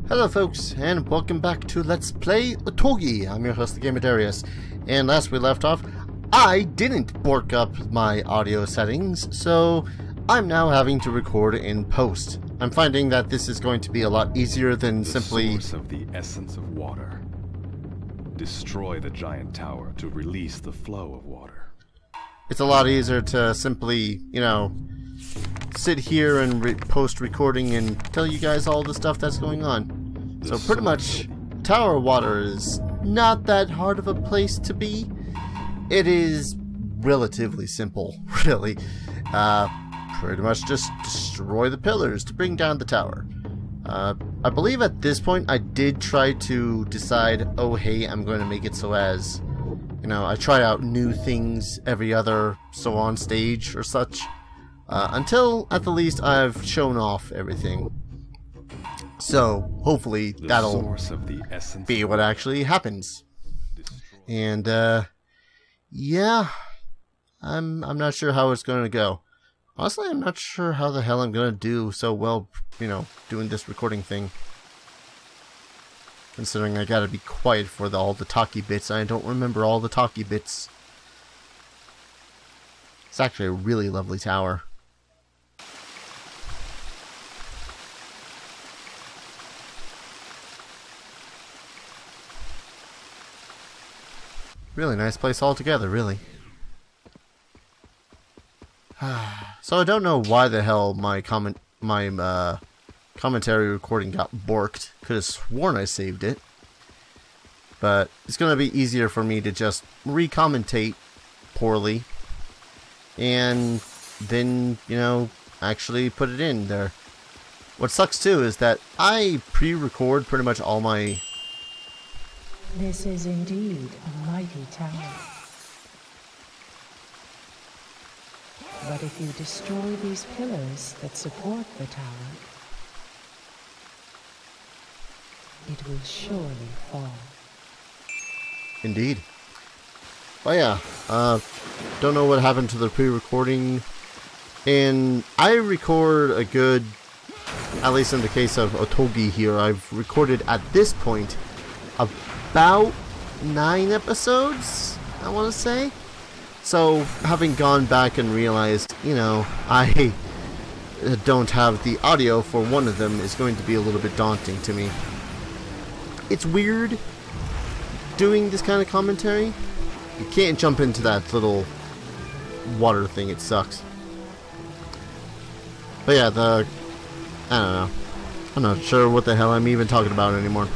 Hello folks, and welcome back to Let's Play Otogi. I'm your host, the Gamer Darius, and last we left off, I didn't bork up my audio settings, so I'm now having to record in post. I'm finding that this is going to be a lot easier than simply... The source of the essence of water. Destroy the giant tower to release the flow of water. It's a lot easier to simply, you know, sit here and post recording and tell you guys all the stuff that's going on. So pretty much, Tower Water is not that hard of a place to be. It is relatively simple, really. Pretty much just destroy the pillars to bring down the tower. I believe at this point I did try to decide, oh hey, I'm going to make it so as, you know, I try out new things every other so on stage or such. Until, at the least, I've shown off everything. So, hopefully, that'll be what actually happens. And, yeah, I'm not sure how it's going to go. Honestly, I'm not sure how the hell I'm going to do so well, you know, doing this recording thing. Considering I gotta be quiet for all the talky bits, I don't remember all the talky bits. It's actually a really lovely tower. Really nice place altogether, really. So I don't know why the hell my commentary recording got borked. Could have sworn I saved it. But it's gonna be easier for me to just re-commentate poorly and then, you know, actually put it in there. What sucks too is that I pre-record pretty much all my... This is indeed a mighty tower. But if you destroy these pillars that support the tower, it will surely fall. Indeed. Oh yeah, don't know what happened to the pre-recording, and I record a good, at least in the case of Otogi here, I've recorded at this point about 9 episodes, I want to say. So, having gone back and realized, you know, I don't have the audio for one of them is going to be a little bit daunting to me. It's weird doing this kind of commentary. You can't jump into that little water thing, it sucks. But yeah, I don't know. I'm not sure what the hell I'm even talking about anymore.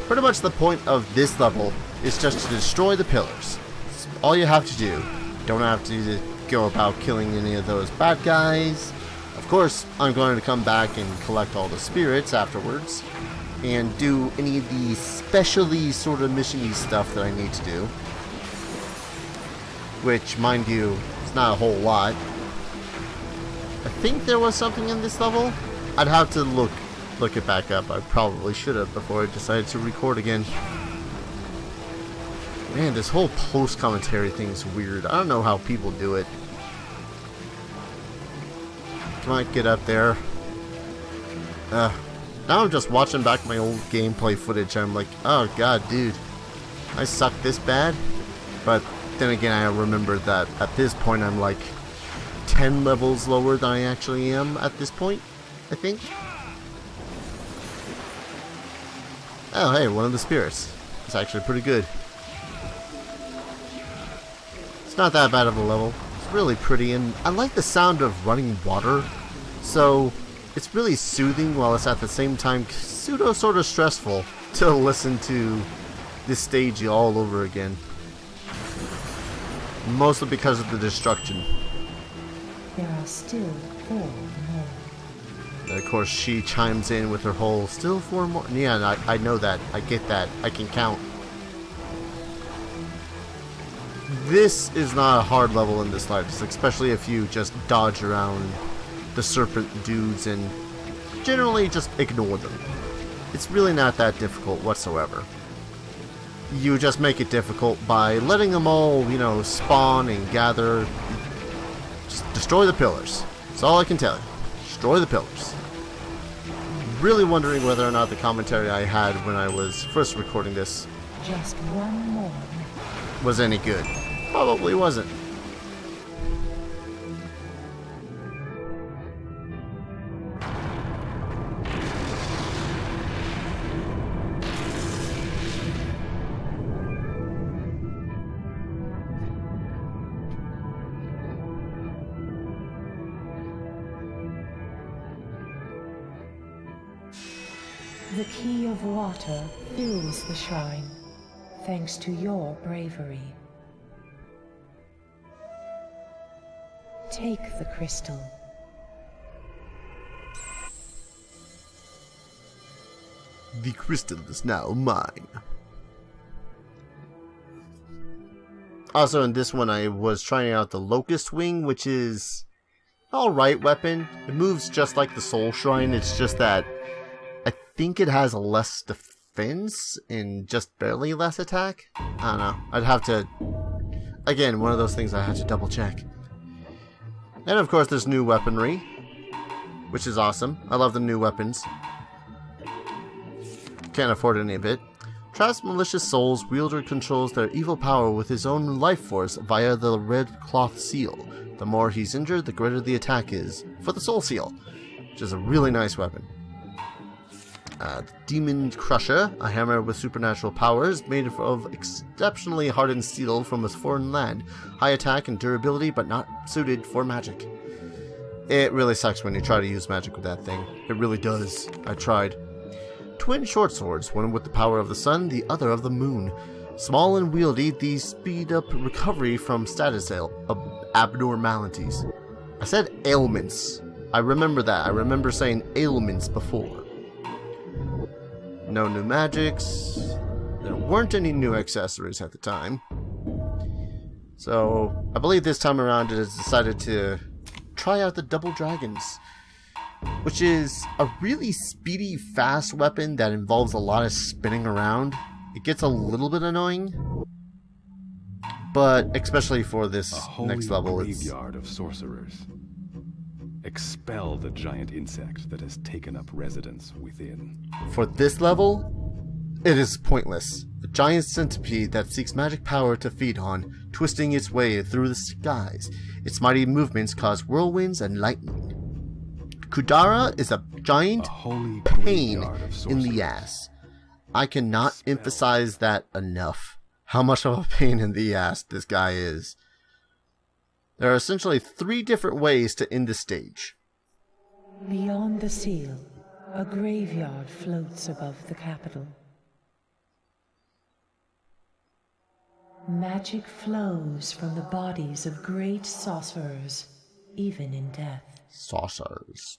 Pretty much the point of this level is just to destroy the pillars. It's all you have to do. Don't have to go about killing any of those bad guys. Of course, I'm going to come back and collect all the spirits afterwards and do any of the specially sort of mission-y stuff that I need to do. Which, mind you, is not a whole lot. I think there was something in this level. I'd have to look it back up. I probably should have before I decided to record again. Man, this whole post-commentary thing is weird. I don't know how people do it. Come on, get up there. Now I'm just watching back my old gameplay footage. I'm like, oh god, dude, I suck this bad. But then again, I remember that at this point I'm like 10 levels lower than I actually am at this point, I think. Oh, hey, one of the spirits. It's actually pretty good. It's not that bad of a level. It's really pretty, and I like the sound of running water. So, it's really soothing while it's at the same time sort of stressful to listen to this stage all over again. Mostly because of the destruction. There are still 4 more. And of course, she chimes in with her whole, still 4 more. Yeah, I know that. I get that. I can count. This is not a hard level in the slightest, especially if you just dodge around the serpent dudes and generally just ignore them. It's really not that difficult whatsoever. You just make it difficult by letting them all, you know, spawn and gather. Just destroy the pillars. That's all I can tell you. Destroy the pillars. really wondering whether or not the commentary I had when I was first recording this Just one more. was any good. Probably wasn't. The key of water fills the shrine, thanks to your bravery. Take the crystal. The crystal is now mine. Also, in this one, I was trying out the Locust Wing, which is an alright weapon. It moves just like the Soul Shrine, it's just that I think it has less defense and just barely less attack. I don't know. I'd have to... Again, one of those things I have to double check. And of course there's new weaponry, which is awesome. I love the new weapons. Can't afford any of it. Traps malicious souls, wielder controls their evil power with his own life force via the red cloth seal. The more he's injured, the greater the attack is for the soul seal, which is a really nice weapon. The Demon Crusher, a hammer with supernatural powers, made of exceptionally hardened steel from a foreign land. High attack and durability, but not suited for magic. It really sucks when you try to use magic with that thing. It really does. I tried. Twin short swords, one with the power of the sun, the other of the moon. Small and wieldy, these speed up recovery from status abnormalities. I said ailments. I remember that. I remember saying ailments before. No new magics. There weren't any new accessories at the time. So, I believe this time around it has decided to try out the Double Dragons, which is a really speedy, fast weapon that involves a lot of spinning around. It gets a little bit annoying, but especially for this next level, it's a graveyard of sorcerers. Expel the giant insect that has taken up residence within. For this level, it is pointless. A giant centipede that seeks magic power to feed on, twisting its way through the skies. Its mighty movements cause whirlwinds and lightning. Kudara is a giant pain in the ass. I cannot emphasize that enough. How much of a pain in the ass this guy is. There are essentially 3 different ways to end the stage. Beyond the seal, a graveyard floats above the capital. Magic flows from the bodies of great sorcerers, even in death. Sorcerers.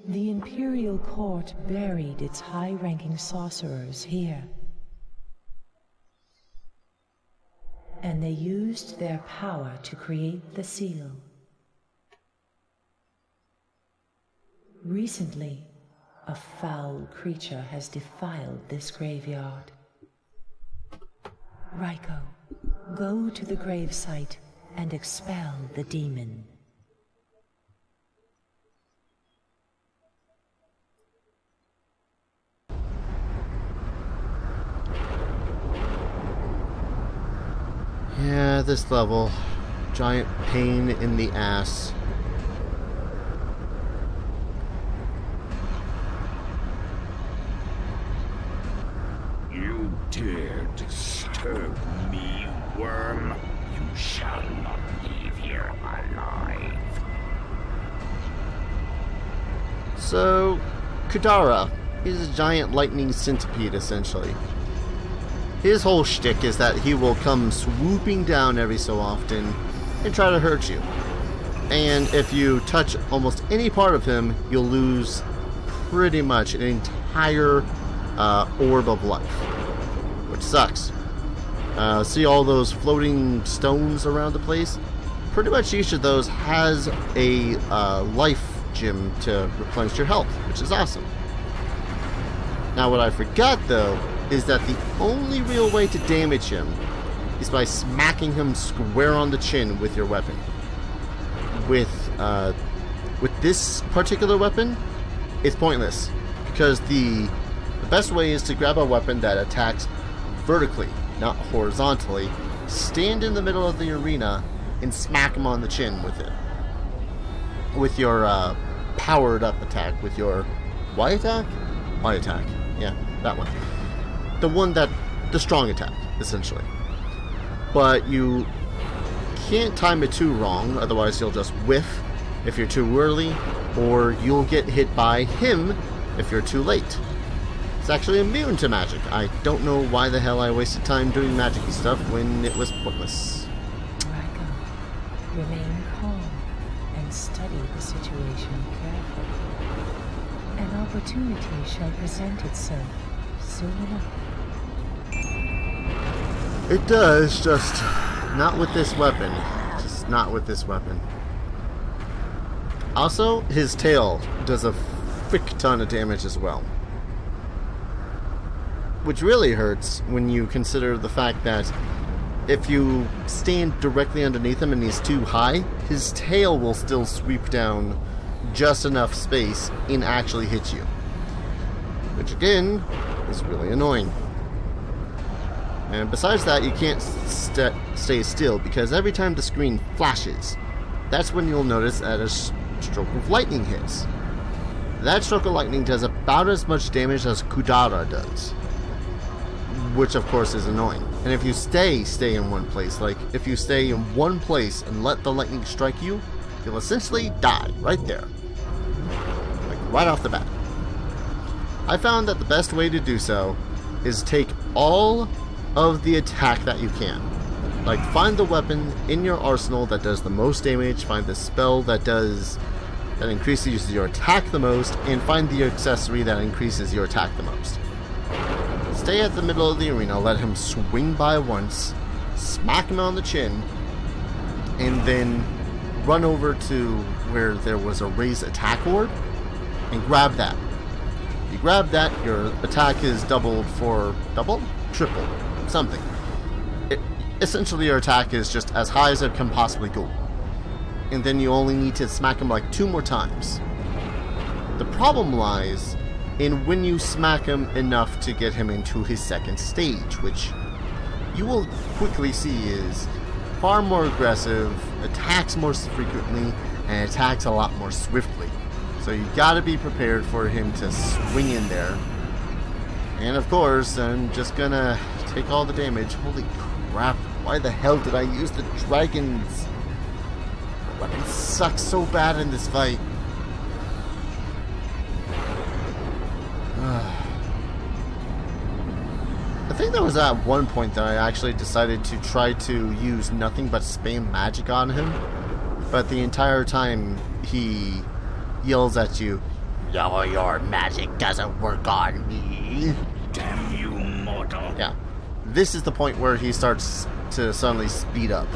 The Imperial Court buried its high-ranking sorcerers here. And they used their power to create the seal. Recently, a foul creature has defiled this graveyard. Raiko, go to the gravesite and expel the demon. Yeah, this level. Giant pain in the ass. You dare disturb me, worm? You shall not leave here alive. So, Kudara is a giant lightning centipede, essentially. His whole shtick is that he will come swooping down every so often and try to hurt you. And if you touch almost any part of him, you'll lose pretty much an entire orb of life, which sucks. See all those floating stones around the place? Pretty much each of those has a life gem to replenish your health, which is awesome. Now what I forgot though is that the only real way to damage him is by smacking him square on the chin with your weapon. With with this particular weapon, it's pointless. Because the best way is to grab a weapon that attacks vertically, not horizontally, stand in the middle of the arena, and smack him on the chin with it. With your powered up attack, with your Y attack? Y attack, yeah, that one. The strong attack, essentially. But you can't time it too wrong, otherwise you'll just whiff if you're too early, or you'll get hit by him if you're too late. It's actually immune to magic. I don't know why the hell I wasted time doing magic-y stuff when it was pointless. Draco, remain calm and study the situation carefully. An opportunity shall present itself soon enough. It does, just not with this weapon. Just not with this weapon. Also, his tail does a frick ton of damage as well. Which really hurts when you consider the fact that if you stand directly underneath him and he's too high, his tail will still sweep down just enough space and actually hit you. Which again, is really annoying. And besides that, you can't stay still, because every time the screen flashes, that's when you'll notice that a stroke of lightning hits. That stroke of lightning does about as much damage as Kudara does. Which of course is annoying. And if you stay in one place, like if you stay in one place and let the lightning strike you, you'll essentially die right there. Like right off the bat. I found that the best way to do so is take all of the attack that you can. Like, find the weapon in your arsenal that does the most damage, find the spell that increases your attack the most, and find the accessory that increases your attack the most. Stay at the middle of the arena, let him swing by once, smack him on the chin, and then run over to where there was a raised attack orb, and grab that. If you grab that, your attack is doubled for triple, something. Essentially your attack is just as high as it can possibly go. And then you only need to smack him like 2 more times. The problem lies in when you smack him enough to get him into his second stage, which you will quickly see is far more aggressive, attacks more frequently, and attacks a lot more swiftly. So you gotta be prepared for him to swing in there. And of course, I'm just gonna take all the damage. Holy crap, why the hell did I use the dragons? The weapon sucks so bad in this fight. I think there was at one point that I actually decided to try to use nothing but spam magic on him. But the entire time he yells at you, "No, your magic doesn't work on me." Damn you, mortal. Yeah. This is the point where he starts to suddenly speed up.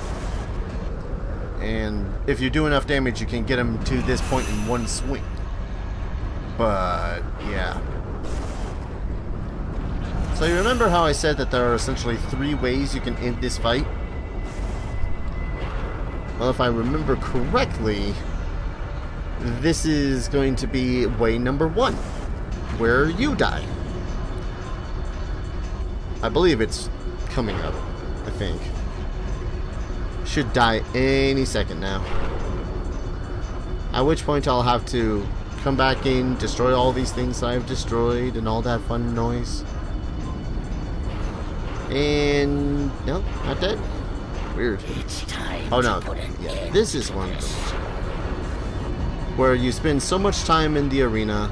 And if you do enough damage, you can get him to this point in one swing. But, yeah. So you remember how I said that there are essentially 3 ways you can end this fight? Well, if I remember correctly, this is going to be way number 1, where you die. I believe it's coming up, I think. Should die any second now. At which point I'll have to come back in, destroy all these things I've destroyed, and all that fun noise. And no, not dead. Weird. It's time Oh no, to put an yeah, end this is to one this. where you spend so much time in the arena,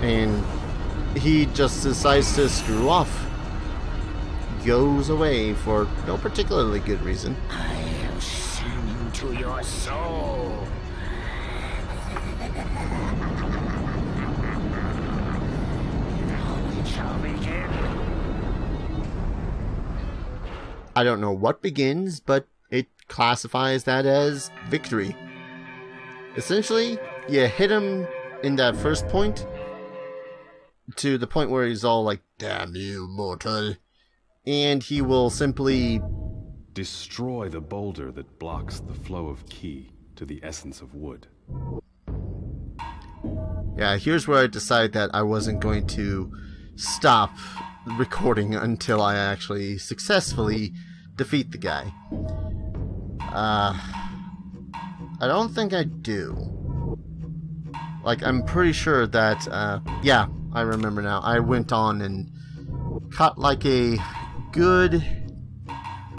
and he just decides to screw off. Goes away for no particularly good reason. I have seen into your soul. Now it shall begin. I don't know what begins, but it classifies that as victory. Essentially, you hit him in that first point, to the point where he's all like, "Damn you, mortal," and he will simply Destroy the boulder that blocks the flow of ki to the essence of wood. Yeah, here's where I decided that I wasn't going to stop recording until I actually successfully defeat the guy. I don't think I do. Like, I'm pretty sure that, yeah, I remember now. I went on and caught like a good...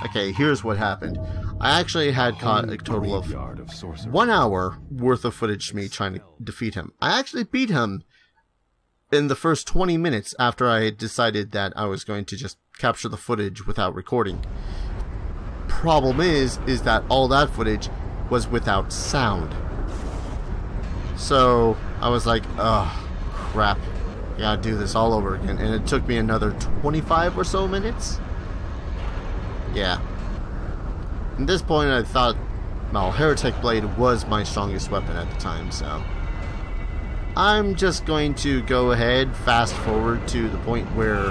Okay, here's what happened. I actually had caught a total of 1 hour worth of footage of me trying to defeat him. I actually beat him in the first 20 minutes after I had decided that I was going to just capture the footage without recording. Problem is that all that footage was without sound. So I was like, oh crap, I gotta do this all over again, and it took me another 25 or so minutes. Yeah. At this point I thought, well, Heretic Blade was my strongest weapon at the time, so I'm just going to go ahead, fast forward to the point where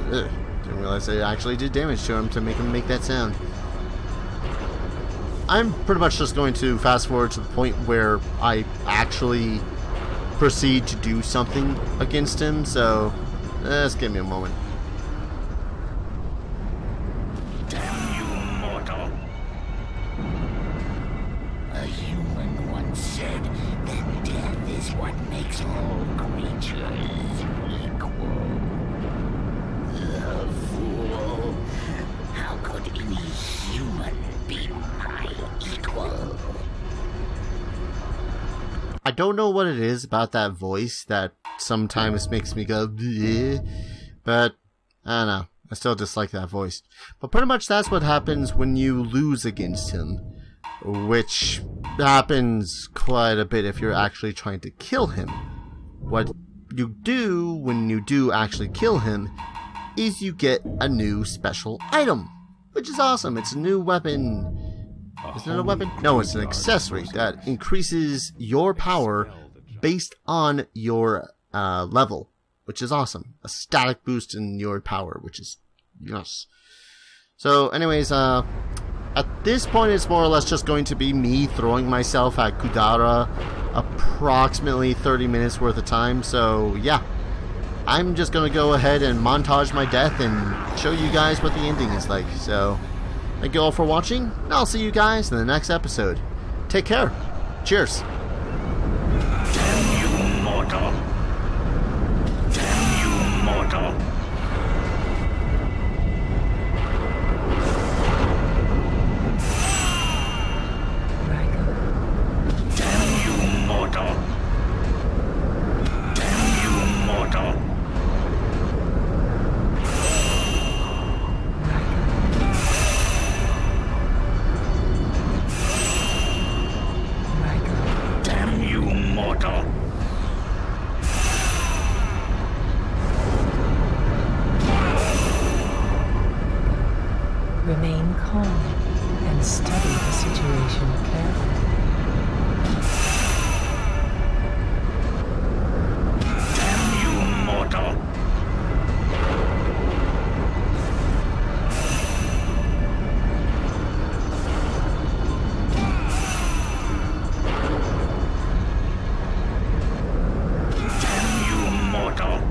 didn't realize it actually did damage to him to make him make that sound. I'm pretty much just going to fast forward to the point where I actually proceed to do something against him, so just give me a moment. Damn you, mortal! A human once said that death is what makes all creatures equal. The fool! How could any human be my equal? I don't know what it is about that voice that sometimes makes me go bleh, but I don't know. I still dislike that voice. But pretty much that's what happens when you lose against him, which happens quite a bit if you're actually trying to kill him. What you do when you do actually kill him is you get a new special item, which is awesome. It's a new weapon. Is it a weapon? No, it's an accessory that increases your power based on your level, which is awesome. A static boost in your power, which is yes. So anyways, at this point it's more or less just going to be me throwing myself at Kudara approximately 30 minutes worth of time. So yeah, I'm just going to go ahead and montage my death and show you guys what the ending is like. So thank you all for watching, and I'll see you guys in the next episode. Take care. Cheers. Damn you, mortal! Damn you, mortal! Damn you, mortal! Damn you, mortal! Damn you, mortal! Remain calm and study the situation carefully. Damn you, mortal! Damn you, mortal!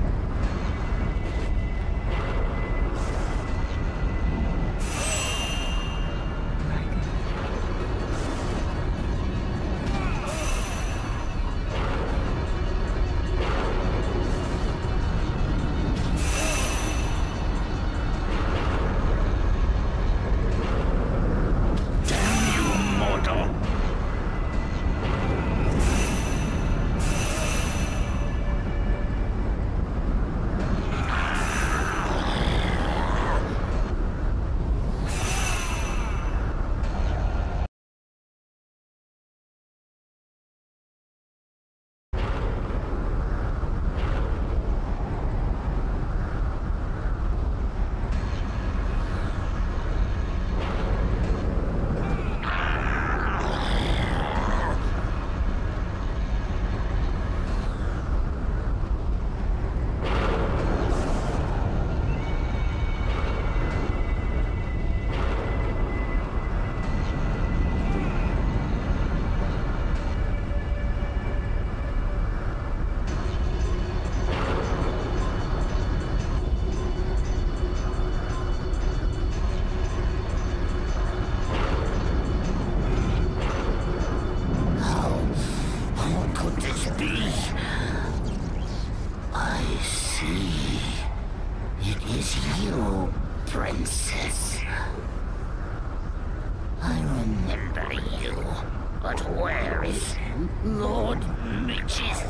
see. It is you, princess. I remember you, but where is Lord Mitch's?